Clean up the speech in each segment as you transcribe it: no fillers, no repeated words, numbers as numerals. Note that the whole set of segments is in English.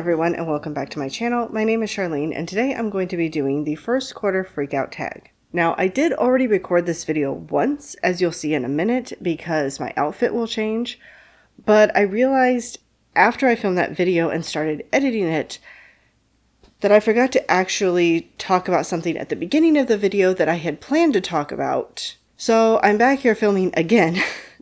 everyone, and welcome back to my channel. My name is Charlene, and today I'm going to be doing the first quarter freakout tag. Now, I did already record this video once, as you'll see in a minute, because my outfit will change, but I realized after I filmed that video and started editing it that I forgot to actually talk about something at the beginning of the video that I had planned to talk about. So I'm back here filming again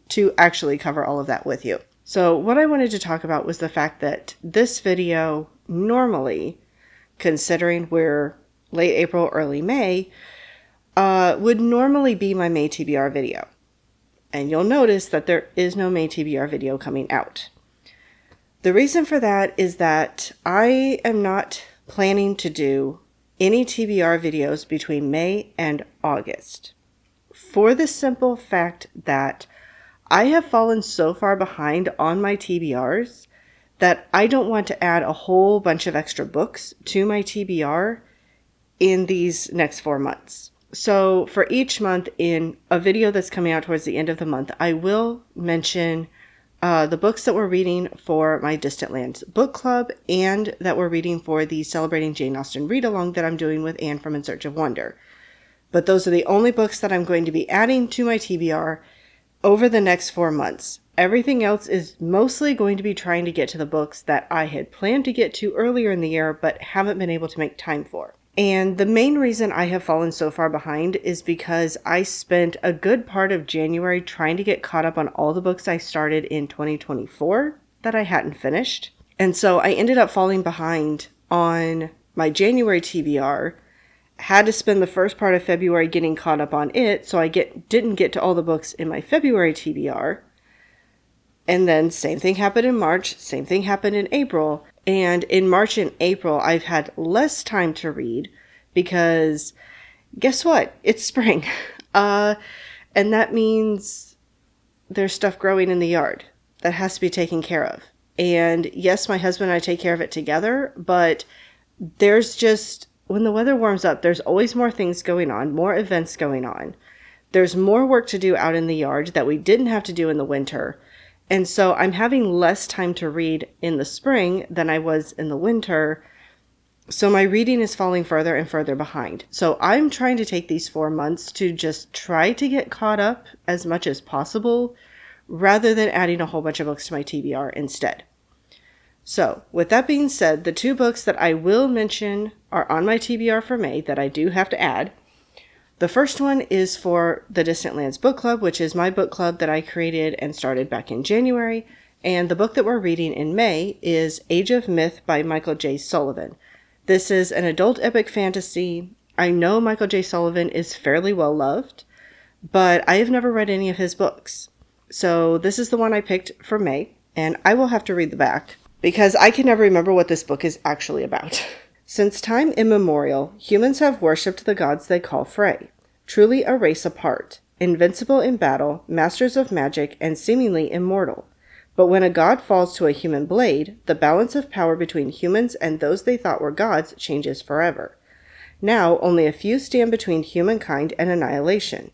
to actually cover all of that with you. So what I wanted to talk about was the fact that this video normally, considering we're late April, early May, would normally be my May TBR video. And you'll notice that there is no May TBR video coming out. The reason for that is that I am not planning to do any TBR videos between May and August. For the simple fact that I have fallen so far behind on my TBRs that I don't want to add a whole bunch of extra books to my TBR in these next 4 months. So for each month in a video that's coming out towards the end of the month, I will mention the books that we're reading for my Distant Lands book club and that we're reading for the Celebrating Jane Austen read-along that I'm doing with Anne from In Search of Wonder. But those are the only books that I'm going to be adding to my TBR over the next 4 months. Everything else is mostly going to be trying to get to the books that I had planned to get to earlier in the year but haven't been able to make time for. And the main reason I have fallen so far behind is because I spent a good part of January trying to get caught up on all the books I started in 2024 that I hadn't finished. And so I ended up falling behind on my January TBR, had to spend the first part of February getting caught up on it, so I didn't get to all the books in my February TBR. And then same thing happened in March, same thing happened in April. And in March and April, I've had less time to read because guess what? It's spring. And that means there's stuff growing in the yard that has to be taken care of. And yes, my husband and I take care of it together, but there's just, when the weather warms up, there's always more things going on, more events going on. There's more work to do out in the yard that we didn't have to do in the winter. And so I'm having less time to read in the spring than I was in the winter. So my reading is falling further and further behind. So I'm trying to take these 4 months to just try to get caught up as much as possible rather than adding a whole bunch of books to my TBR instead. So with that being said, the 2 books that I will mention are on my TBR for May that I do have to add. The first one is for the Distant Lands book club, which is my book club that I created and started back in January. And the book that we're reading in May is Age of Myth by Michael J. Sullivan. This is an adult epic fantasy. I know Michael J. Sullivan is fairly well loved, but I have never read any of his books. So this is the one I picked for May, and I will have to read the back because I can never remember what this book is actually about. Since time immemorial, humans have worshipped the gods they call Frey, truly a race apart, invincible in battle, masters of magic, and seemingly immortal. But when a god falls to a human blade, the balance of power between humans and those they thought were gods changes forever. Now, only a few stand between humankind and annihilation.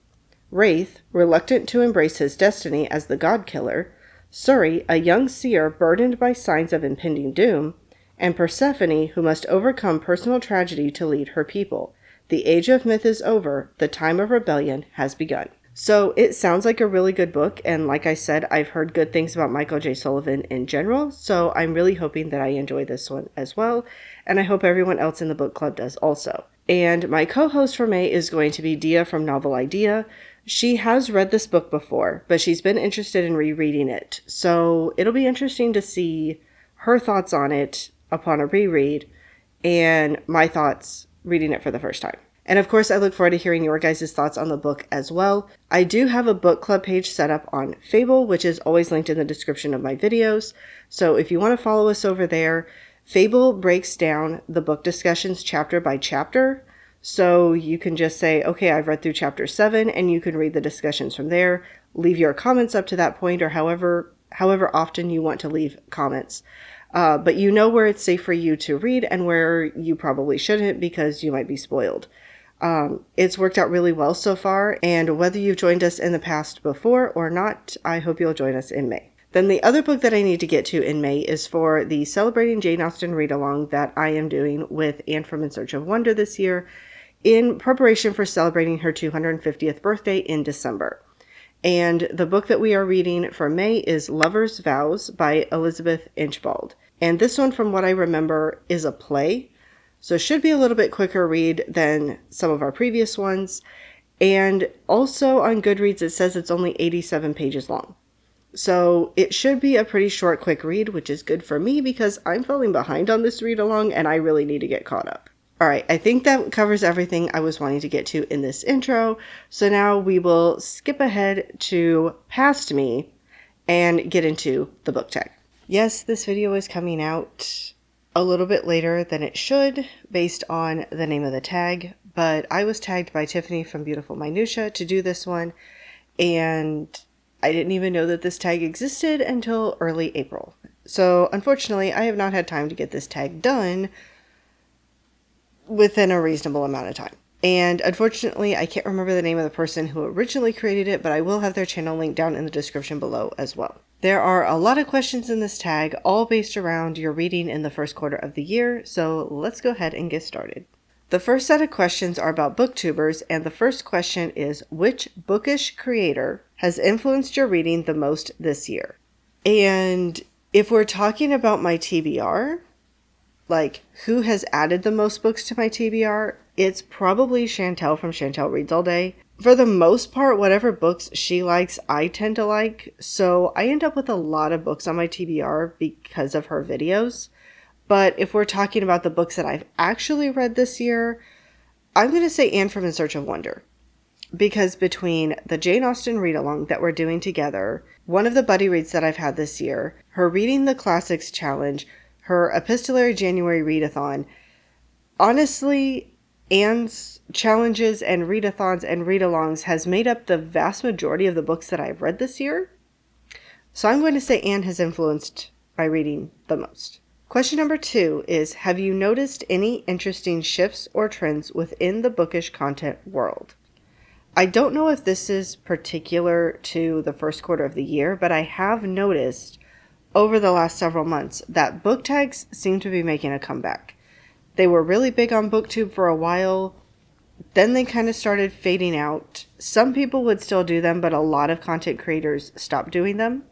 Wraith, reluctant to embrace his destiny as the god killer, Suri, a young seer burdened by signs of impending doom, and Persephone, who must overcome personal tragedy to lead her people. The age of myth is over. The time of rebellion has begun. So it sounds like a really good book. And like I said, I've heard good things about Michael J. Sullivan in general. So I'm really hoping that I enjoy this one as well. And I hope everyone else in the book club does also. And my co-host for May is going to be Dia from Novel Idea. She has read this book before, but she's been interested in rereading it. So it'll be interesting to see her thoughts on it upon a reread and my thoughts reading it for the first time. And of course, I look forward to hearing your guys' thoughts on the book as well. I do have a book club page set up on Fable, which is always linked in the description of my videos. So if you want to follow us over there, Fable breaks down the book discussions chapter by chapter. So you can just say, okay, I've read through chapter 7, and you can read the discussions from there. Leave your comments up to that point, or however often you want to leave comments. But you know where it's safe for you to read and where you probably shouldn't because you might be spoiled. It's worked out really well so far, and whether you've joined us in the past before or not, I hope you'll join us in May. Then the other book that I need to get to in May is for the Celebrating Jane Austen read-along that I am doing with Anne from In Search of Wonder this year in preparation for celebrating her 250th birthday in December. And the book that we are reading for May is Lover's Vows by Elizabeth Inchbald. And this one, from what I remember, is a play, so it should be a little bit quicker read than some of our previous ones. And also on Goodreads, it says it's only 87 pages long. So it should be a pretty short, quick read, which is good for me because I'm falling behind on this read along and I really need to get caught up. All right, I think that covers everything I was wanting to get to in this intro. So now we will skip ahead to Past Me and get into the book tag. Yes, this video is coming out a little bit later than it should based on the name of the tag, but I was tagged by Tiffany from Beautiful Minutia to do this one, and I didn't even know that this tag existed until early April. So unfortunately, I have not had time to get this tag done within a reasonable amount of time. And unfortunately, I can't remember the name of the person who originally created it, but I will have their channel linked down in the description below as well. There are a lot of questions in this tag, all based around your reading in the first quarter of the year, so let's go ahead and get started. The first set of questions are about booktubers, and the first question is, which bookish creator has influenced your reading the most this year? And if we're talking about my TBR, like who has added the most books to my TBR, it's probably Chantel from Chantel Reads All Day. For the most part, whatever books she likes, I tend to like, so I end up with a lot of books on my TBR because of her videos. But if we're talking about the books that I've actually read this year, I'm going to say Anne from In Search of Wonder. Because between the Jane Austen read-along that we're doing together, one of the buddy reads that I've had this year, her Reading the Classics challenge, her Epistolary January readathon, honestly, Anne's challenges and readathons and read-alongs has made up the vast majority of the books that I've read this year. So I'm going to say Anne has influenced my reading the most. Question number 2 is, have you noticed any interesting shifts or trends within the bookish content world? I don't know if this is particular to the first quarter of the year, but I have noticed over the last several months that book tags seem to be making a comeback. They were really big on Booktube for a while, then they kind of started fading out. Some people would still do them, but a lot of content creators stopped doing them.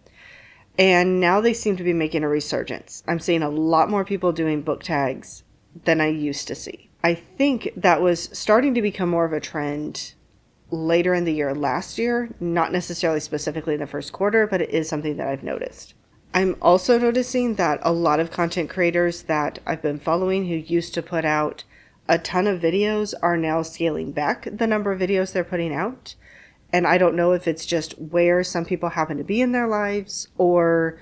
And now they seem to be making a resurgence. I'm seeing a lot more people doing book tags than I used to see. I think that was starting to become more of a trend later in the year last year, not necessarily specifically in the first quarter, but it is something that I've noticed. I'm also noticing that a lot of content creators that I've been following who used to put out a ton of videos are now scaling back the number of videos they're putting out. And I don't know if it's just where some people happen to be in their lives, or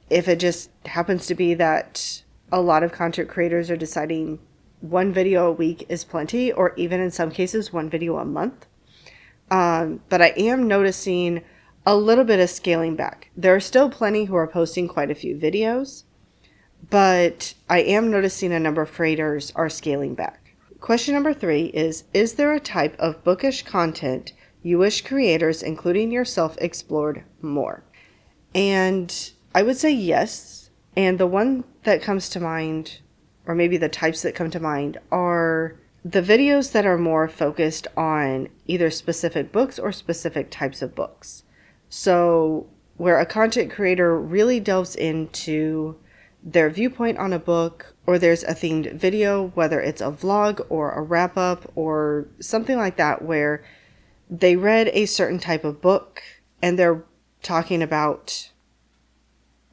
if it just happens to be that a lot of content creators are deciding one video a week is plenty, or even in some cases, one video a month. But I am noticing a little bit of scaling back. There are still plenty who are posting quite a few videos, but I am noticing a number of creators are scaling back. Question number 3 is there a type of bookish content you wish creators, including yourself, explored more? And I would say yes. And the one that comes to mind, or maybe the types that come to mind, are the videos that are more focused on either specific books or specific types of books. So where a content creator really delves into their viewpoint on a book, or there's a themed video, whether it's a vlog or a wrap-up or something like that, where they read a certain type of book and they're talking about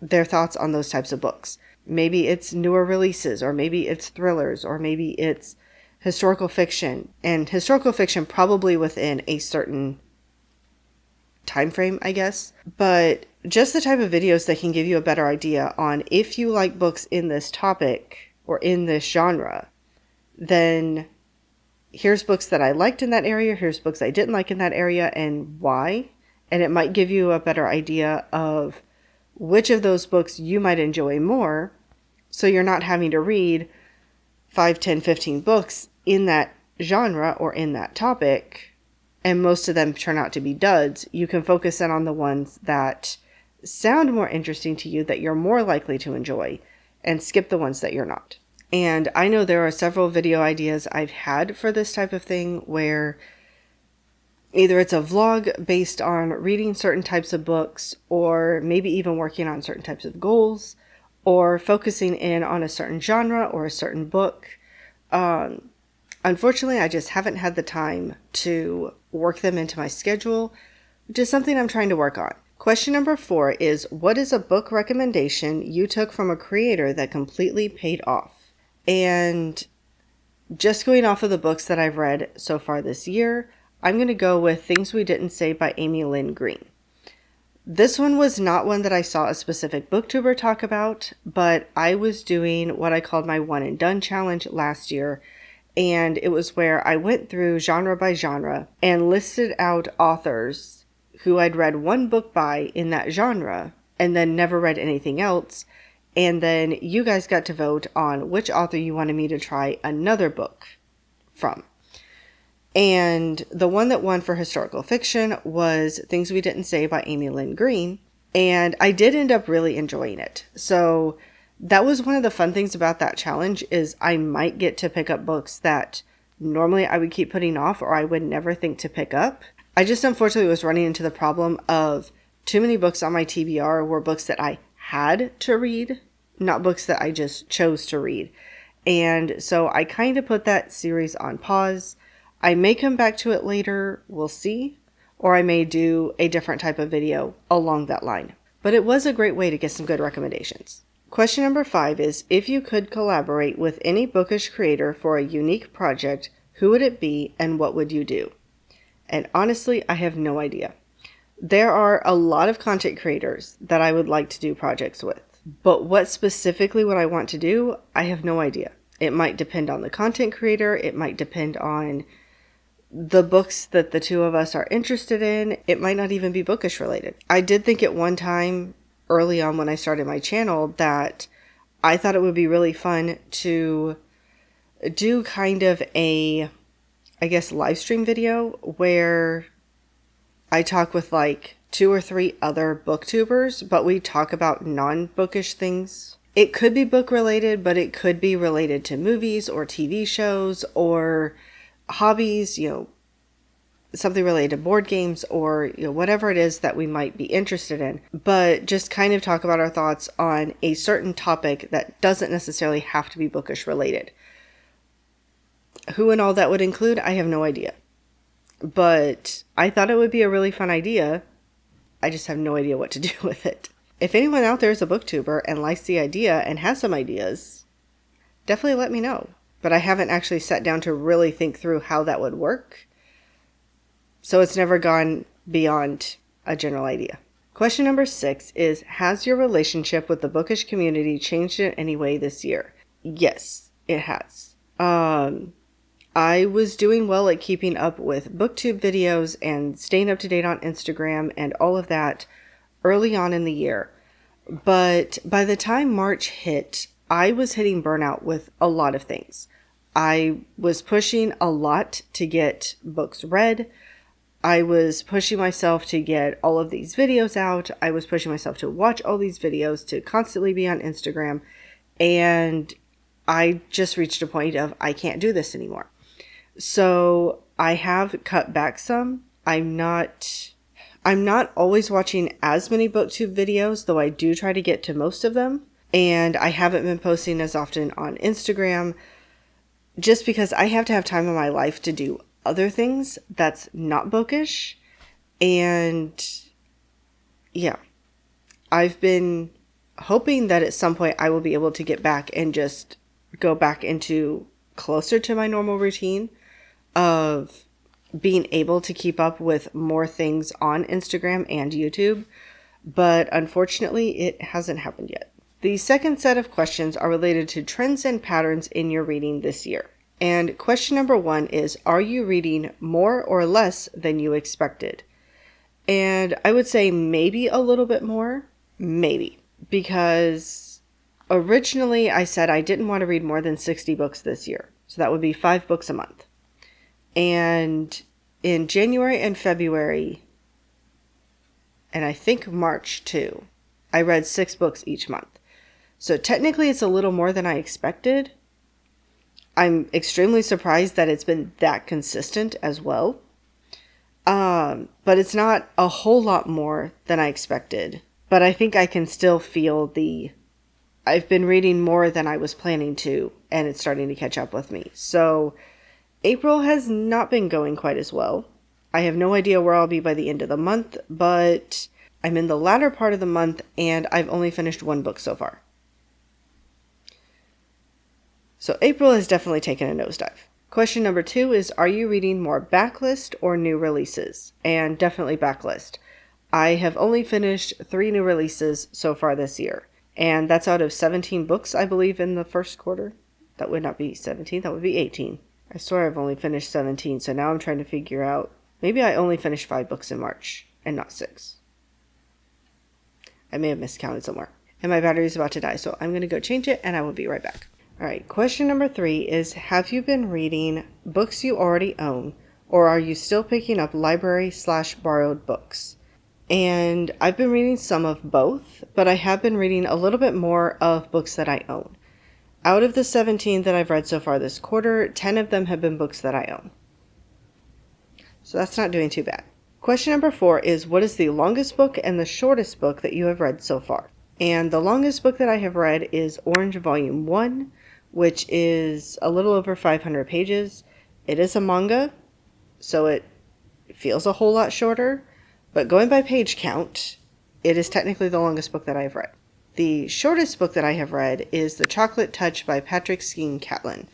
their thoughts on those types of books. Maybe it's newer releases, or maybe it's thrillers, or maybe it's historical fiction, and historical fiction probably within a certain time frame, I guess. But just the type of videos that can give you a better idea on if you like books in this topic or in this genre, then here's books that I liked in that area, here's books I didn't like in that area, and why. And it might give you a better idea of which of those books you might enjoy more, so you're not having to read 5, 10, 15 books in that genre or in that topic, and most of them turn out to be duds. You can focus in on the ones that sound more interesting to you that you're more likely to enjoy, and skip the ones that you're not. And I know there are several video ideas I've had for this type of thing where either it's a vlog based on reading certain types of books, or maybe even working on certain types of goals, or focusing in on a certain genre or a certain book. Unfortunately, I just haven't had the time to work them into my schedule, which is something I'm trying to work on. Question number 4 is, what is a book recommendation you took from a creator that completely paid off? And just going off of the books that I've read so far this year, I'm going to go with Things We Didn't Say by Amy Lynn Green. This one was not one that I saw a specific booktuber talk about, but I was doing what I called my one and done challenge last year, and it was where I went through genre by genre and listed out authors who I'd read one book by in that genre and then never read anything else, and then you guys got to vote on which author you wanted me to try another book from. And the one that won for historical fiction was Things We Didn't Say by Amy Lynn Green. And I did end up really enjoying it. So that was one of the fun things about that challenge, is I might get to pick up books that normally I would keep putting off or I would never think to pick up. I just unfortunately was running into the problem of too many books on my TBR were books that I had to read, not books that I just chose to read. And so I kind of put that series on pause. I may come back to it later, we'll see, or I may do a different type of video along that line. But it was a great way to get some good recommendations. Question number 5 is, if you could collaborate with any bookish creator for a unique project, who would it be and what would you do? And honestly, I have no idea. There are a lot of content creators that I would like to do projects with, but what specifically would I want to do? I have no idea. It might depend on the content creator. It might depend on the books that the two of us are interested in. It might not even be bookish related. I did think at one time early on when I started my channel that I thought it would be really fun to do kind of a, I guess, live stream video where I talk with like 2 or 3 other booktubers, but we talk about non-bookish things. It could be book related, but it could be related to movies or TV shows or hobbies, something related to board games or whatever it is that we might be interested in, but just kind of talk about our thoughts on a certain topic that doesn't necessarily have to be bookish related. Who and all that would include, I have no idea, but I thought it would be a really fun idea. I just have no idea what to do with it. If anyone out there is a booktuber and likes the idea and has some ideas, definitely let me know. But I haven't actually sat down to really think through how that would work. So it's never gone beyond a general idea. Question number 6 is, has your relationship with the bookish community changed in any way this year? Yes, it has. I was doing well at keeping up with booktube videos and staying up to date on Instagram and all of that early on in the year. But by the time March hit, I was hitting burnout with a lot of things. I was pushing a lot to get books read. I was pushing myself to get all of these videos out. I was pushing myself to watch all these videos, to constantly be on Instagram. And I just reached a point of, I can't do this anymore. So I have cut back some. I'm not always watching as many booktube videos, though I do try to get to most of them. And I haven't been posting as often on Instagram just because I have to have time in my life to do other things that's not bookish. And yeah, I've been hoping that at some point I will be able to get back and just go back into closer to my normal routine of being able to keep up with more things on Instagram and YouTube. But unfortunately, it hasn't happened yet. The second set of questions are related to trends and patterns in your reading this year. And question number 1 is, are you reading more or less than you expected? And I would say maybe a little bit more, maybe, because originally I said I didn't want to read more than 60 books this year. So that would be 5 books a month. And in January and February, and I think March too, I read 6 books each month. So technically it's a little more than I expected. I'm extremely surprised that it's been that consistent as well. But it's not a whole lot more than I expected. But I think I can still feel I've been reading more than I was planning to, and it's starting to catch up with me. So April has not been going quite as well. I have no idea where I'll be by the end of the month, but I'm in the latter part of the month and I've only finished 1 book so far. So April has definitely taken a nosedive. Question number 2 is, are you reading more backlist or new releases? And definitely backlist. I have only finished 3 new releases so far this year. And that's out of 17 books, I believe, in the first quarter. That would not be 17, that would be 18. I swear I've only finished 17, so now I'm trying to figure out, maybe I only finished 5 books in March, and not 6. I may have miscounted somewhere. And my battery is about to die, so I'm going to go change it, and I will be right back. Alright, question number 3 is, have you been reading books you already own, or are you still picking up library/borrowed books? And I've been reading some of both, but I have been reading a little bit more of books that I own. Out of the 17 that I've read so far this quarter, 10 of them have been books that I own. So that's not doing too bad. Question number 4 is, what is the longest book and the shortest book that you have read so far? And the longest book that I have read is Orange Volume 1, which is a little over 500 pages. It is a manga, so it feels a whole lot shorter, but going by page count, it is technically the longest book that I have read. The shortest book that I have read is The Chocolate Touch by Patrick Skene Catlin,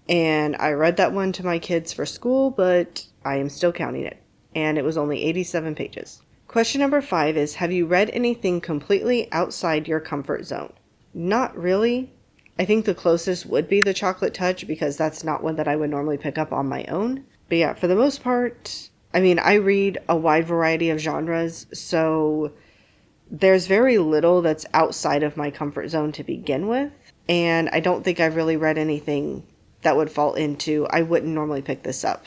and I read that one to my kids for school, but I am still counting it, and it was only 87 pages. Question number 5 is, have you read anything completely outside your comfort zone? Not really. I think the closest would be The Chocolate Touch, because that's not one that I would normally pick up on my own. But yeah, for the most part, I mean, I read a wide variety of genres, so there's very little that's outside of my comfort zone to begin with. And I don't think I've really read anything that would fall into, I wouldn't normally pick this up,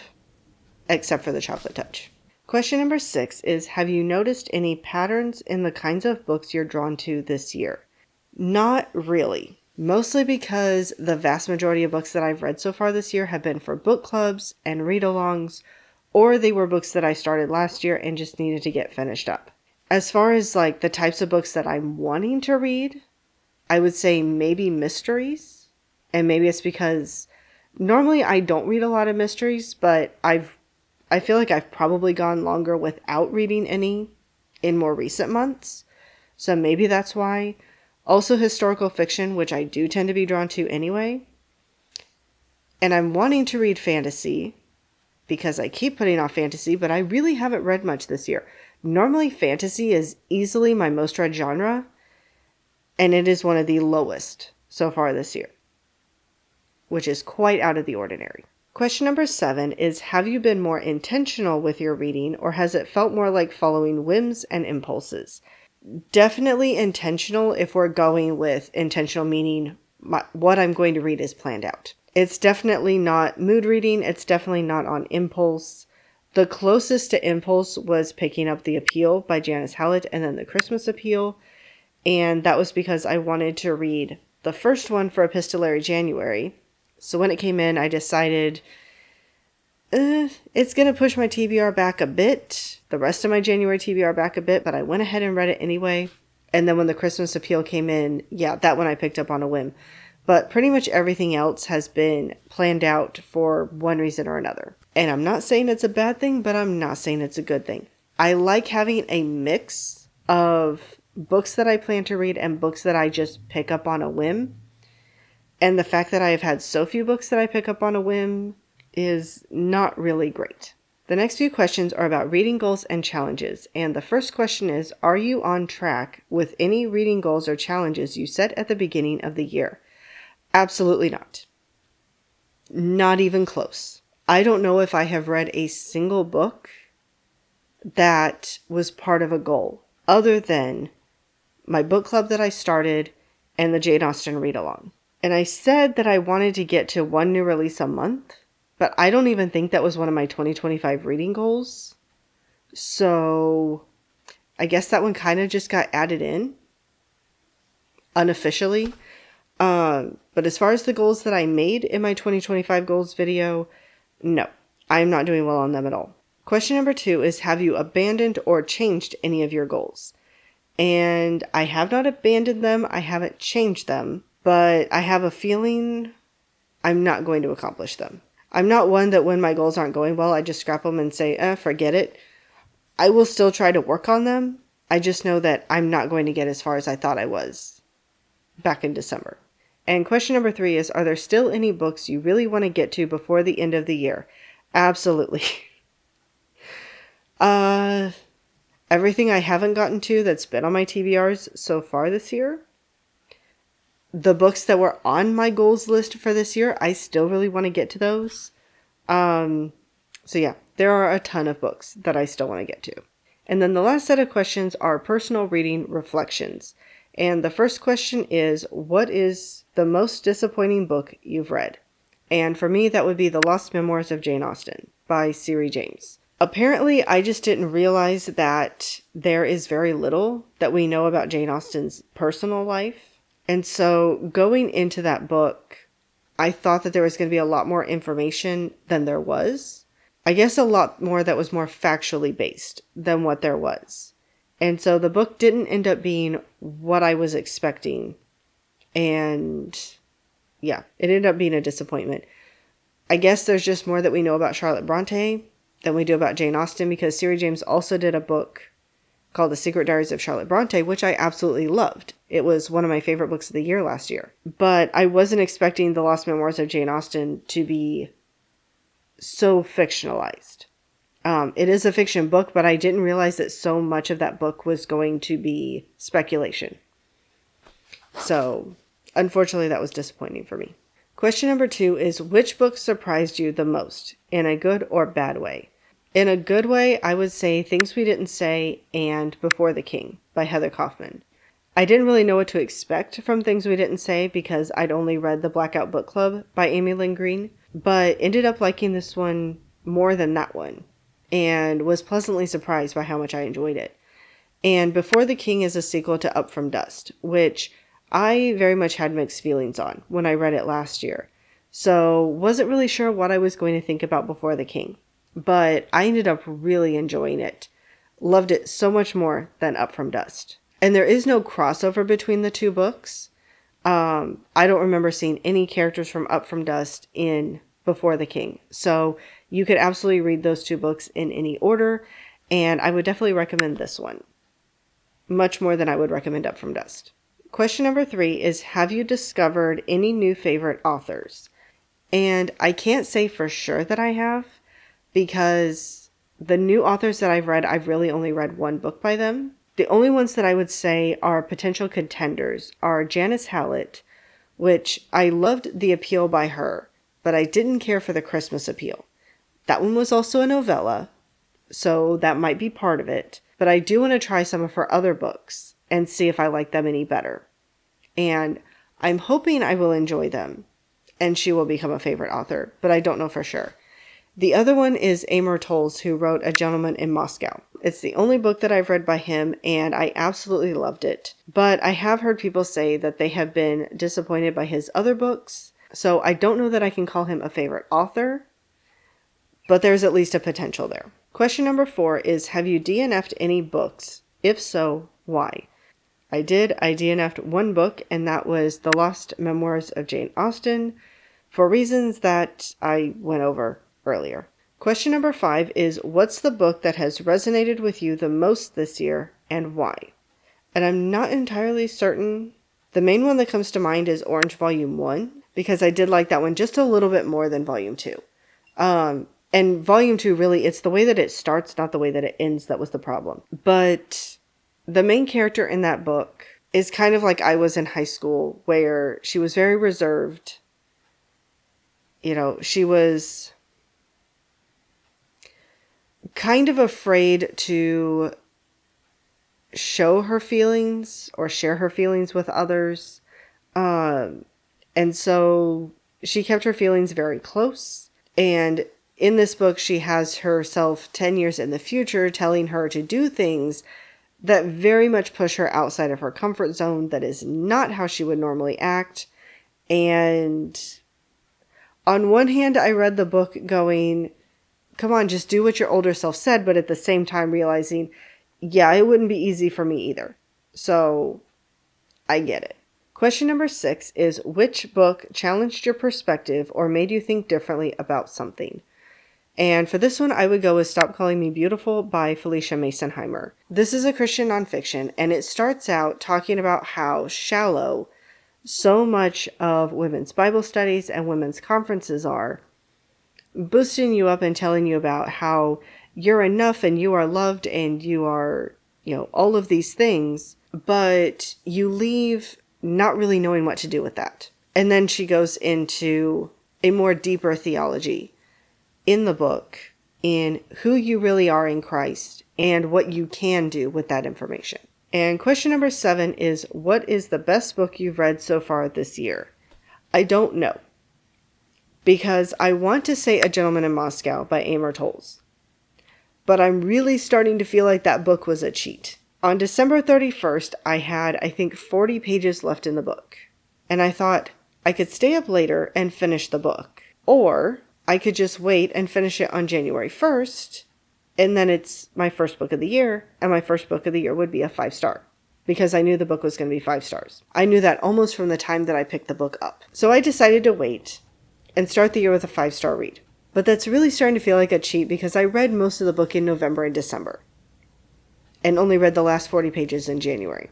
except for The Chocolate Touch. Question number 6 is, have you noticed any patterns in the kinds of books you're drawn to this year? Not really. Mostly because the vast majority of books that I've read so far this year have been for book clubs and read-alongs, or they were books that I started last year and just needed to get finished up. As far as like the types of books that I'm wanting to read, I would say maybe mysteries. And maybe it's because normally I don't read a lot of mysteries, but I feel like I've probably gone longer without reading any in more recent months. So maybe that's why. Also historical fiction, which I do tend to be drawn to anyway. And I'm wanting to read fantasy because I keep putting off fantasy, but I really haven't read much this year. Normally fantasy is easily my most read genre, and it is one of the lowest so far this year, which is quite out of the ordinary. Question number 7 is, have you been more intentional with your reading, or has it felt more like following whims and impulses? Definitely intentional if we're going with intentional, meaning what I'm going to read is planned out. It's definitely not mood reading. It's definitely not on impulse. The closest to impulse was picking up The Appeal by Janice Hallett and then The Christmas Appeal. And that was because I wanted to read the first one for Epistolary January. So when it came in, I decided it's going to push my TBR back a bit, the rest of my January TBR back a bit, but I went ahead and read it anyway. And then when The Christmas Appeal came in, yeah, that one I picked up on a whim. But pretty much everything else has been planned out for one reason or another. And I'm not saying it's a bad thing, but I'm not saying it's a good thing. I like having a mix of books that I plan to read and books that I just pick up on a whim. And the fact that I have had so few books that I pick up on a whim is not really great. The next few questions are about reading goals and challenges. And the first question is, are you on track with any reading goals or challenges you set at the beginning of the year? Absolutely not. Not even close. I don't know if I have read a single book that was part of a goal, other than my book club that I started and the Jane Austen read-along. And I said that I wanted to get to 1 new release a month, but I don't even think that was one of my 2025 reading goals. So I guess that one kind of just got added in. unofficially. But as far as the goals that I made in my 2025 goals video, no, I'm not doing well on them at all. Question number 2 is, have you abandoned or changed any of your goals? And I have not abandoned them. I haven't changed them, but I have a feeling I'm not going to accomplish them. I'm not one that when my goals aren't going well, I just scrap them and say, forget it. I will still try to work on them. I just know that I'm not going to get as far as I thought I was back in December. And question number 3 is, are there still any books you really want to get to before the end of the year? Absolutely. Everything I haven't gotten to that's been on my TBRs so far this year. The books that were on my goals list for this year, I still really want to get to those. So yeah, there are a ton of books that I still want to get to. And then the last set of questions are personal reading reflections. And the first question is, what is the most disappointing book you've read? And for me, that would be The Lost Memoirs of Jane Austen by Siri James. Apparently, I just didn't realize that there is very little that we know about Jane Austen's personal life. And so going into that book, I thought that there was going to be a lot more information than there was. I guess a lot more that was more factually based than what there was. And so the book didn't end up being what I was expecting. And yeah, it ended up being a disappointment. I guess there's just more that we know about Charlotte Bronte than we do about Jane Austen, because Siri James also did a book called The Secret Diaries of Charlotte Bronte, which I absolutely loved. It was one of my favorite books of the year last year. But I wasn't expecting The Lost Memoirs of Jane Austen to be so fictionalized. It is a fiction book, but I didn't realize that so much of that book was going to be speculation. So, unfortunately, that was disappointing for me. Question number 2 is, which book surprised you the most, in a good or bad way? In a good way, I would say Things We Didn't Say and Before the King by Heather Kaufman. I didn't really know what to expect from Things We Didn't Say because I'd only read The Blackout Book Club by Amy Lynn Green, but ended up liking this one more than that one, and was pleasantly surprised by how much I enjoyed it. And Before the King is a sequel to Up From Dust, which I very much had mixed feelings on when I read it last year. So wasn't really sure what I was going to think about Before the King. But I ended up really enjoying it. Loved it so much more than Up From Dust. And there is no crossover between the two books. I don't remember seeing any characters from Up From Dust in Before the King. So you could absolutely read those two books in any order. And I would definitely recommend this one. Much more than I would recommend Up From Dust. Question number 3 is, have you discovered any new favorite authors? And I can't say for sure that I have, because the new authors that I've read, I've really only read one book by them. The only ones that I would say are potential contenders are Janice Hallett, which I loved the appeal by her, but I didn't care for the Christmas appeal. That one was also a novella, so that might be part of it, but I do want to try some of her other books and see if I like them any better. And I'm hoping I will enjoy them and she will become a favorite author, but I don't know for sure. The other one is Amor Towles, who wrote A Gentleman in Moscow. It's the only book that I've read by him, and I absolutely loved it. But I have heard people say that they have been disappointed by his other books, so I don't know that I can call him a favorite author, but there's at least a potential there. Question number 4 is, have you DNF'd any books? If so, why? I did. I DNF'd one book, and that was The Lost Memoirs of Jane Austen, for reasons that I went over earlier. Question number 5 is, what's the book that has resonated with you the most this year, and why? And I'm not entirely certain. The main one that comes to mind is Orange Volume 1, because I did like that one just a little bit more than Volume 2. And Volume 2, really, it's the way that it starts, not the way that it ends, that was the problem. But the main character in that book is kind of like I was in high school, where she was very reserved. You know, she was kind of afraid to show her feelings or share her feelings with others. And so she kept her feelings very close. And in this book, she has herself 10 years in the future telling her to do things that very much push her outside of her comfort zone. That is not how she would normally act. And on one hand, I read the book going, come on, just do what your older self said, but at the same time realizing, yeah, it wouldn't be easy for me either. So I get it. Question number 6 is, which book challenged your perspective or made you think differently about something? And for this one, I would go with Stop Calling Me Beautiful by Felicia Masonheimer. This is a Christian nonfiction, and it starts out talking about how shallow so much of women's Bible studies and women's conferences are, boosting you up and telling you about how you're enough and you are loved and you are, all of these things, but you leave not really knowing what to do with that. And then she goes into a more deeper theology in the book in who you really are in Christ and what you can do with that information. And question number 7 is, what is the best book you've read so far this year? I don't know, because I want to say A Gentleman in Moscow by Amor Towles, but I'm really starting to feel like that book was a cheat. On December 31st, I had, I think, 40 pages left in the book, and I thought I could stay up later and finish the book, or I could just wait and finish it on January 1st, and then it's my first book of the year, and my first book of the year would be a 5-star, because I knew the book was going to be 5 stars. I knew that almost from the time that I picked the book up. So I decided to wait and start the year with a 5-star read. But that's really starting to feel like a cheat because I read most of the book in November and December, and only read the last 40 pages in January.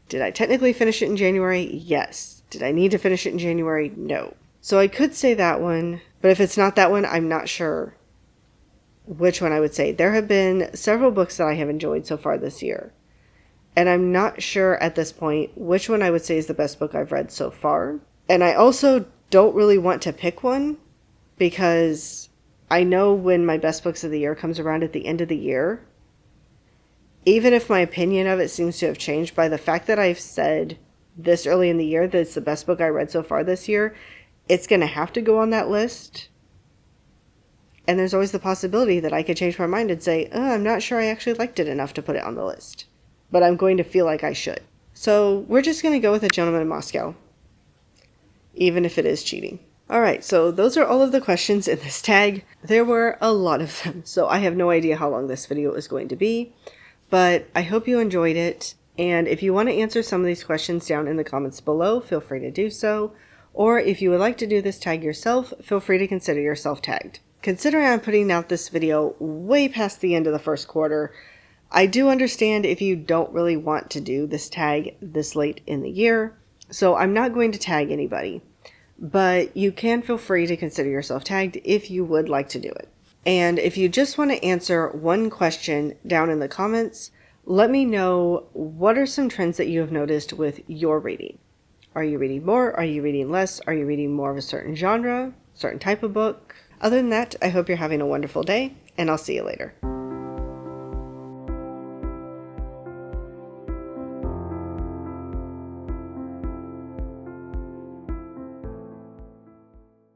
Did I technically finish it in January? Yes. Did I need to finish it in January? No. So I could say that one, but if it's not that one, I'm not sure which one I would say. There have been several books that I have enjoyed so far this year, and I'm not sure at this point which one I would say is the best book I've read so far. And I also don't really want to pick one because I know when my best books of the year comes around at the end of the year, even if my opinion of it seems to have changed, by the fact that I've said this early in the year that it's the best book I read so far this year, it's going to have to go on that list. And there's always the possibility that I could change my mind and say, I'm not sure I actually liked it enough to put it on the list, but I'm going to feel like I should. So we're just going to go with A Gentleman in Moscow, even if it is cheating. All right, so those are all of the questions in this tag. There were a lot of them, so I have no idea how long this video is going to be, but I hope you enjoyed it. And if you want to answer some of these questions down in the comments below, feel free to do so. Or if you would like to do this tag yourself, feel free to consider yourself tagged. Considering I'm putting out this video way past the end of the first quarter, I do understand if you don't really want to do this tag this late in the year, so I'm not going to tag anybody. But you can feel free to consider yourself tagged if you would like to do it. And if you just want to answer one question down in the comments, let me know what are some trends that you have noticed with your reading. Are you reading more? Are you reading less? Are you reading more of a certain genre, certain type of book? Other than that, I hope you're having a wonderful day, and I'll see you later.